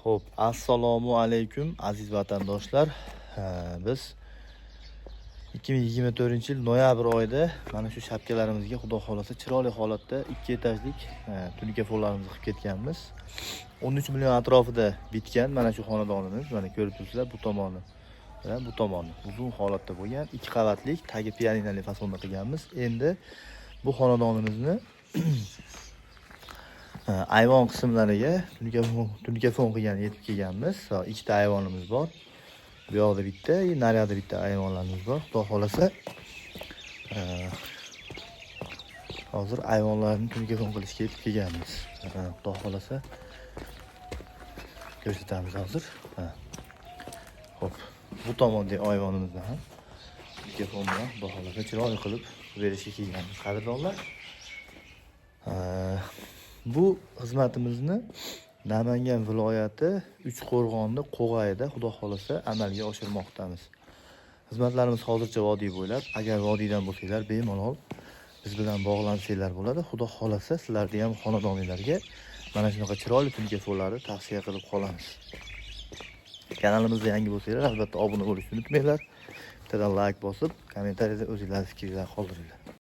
Xo'p, assalomu alaykum aziz vatandoshlar. Biz 2024-yil noyabr oyida mana shu shapkalarimizga xudo xolasa chiroyli holatda 2 etajlik tunikafonlarimizni qilib ketganmiz. 13 million atrofida bitgan mana shu xonadonimiz. Mana ko'rib turibsizlar, bu tomoni bilan bu tomoni uzun holatda bo'lgan 2 qavatlik, tagi pianinali fasonda qilganmiz. Endi bu xonadonimizni ayvon qismlariga tunikafon qilgan yetib kelganmiz. Ikkita ayvonimiz bor. Bu yoqda bitta, naryoqda bitta ayvonlarimiz bor. Xudo xolasa hozir ayvonlarni tunikafon qilishga yetib kelganmiz. Xudo xolasa ko'rsatamiz hozir. Xo'p, bu tomondagi ayvonimizni ham tunikafon bilan xudo xolasa chiroyli qilib berishga kelganmiz. Qadrdonlar, bu xizmatimizni Namangan viloyati Uchqo'rg'onni Qo'g'ayida xudo xolasa amalga oshirmoqdamiz. Xizmatlarimiz hozircha vodiy bo'ylab. Agar vodiydan bo'lsanglar, bemalol biz bilan bog'lansanglar bo'ladi. Xudo xolasa sizlarga ham xonadonlarga mana shunaqa chiroyli tunikafonlarni tavsiya qilib qolamiz. Kanalimizga yangi bo'lsanglar, albatta obuna bo'lishni unutmanglar. Bittadan like bosib, kommentariyada o'zingizlarning fikringizni qoldiringlar.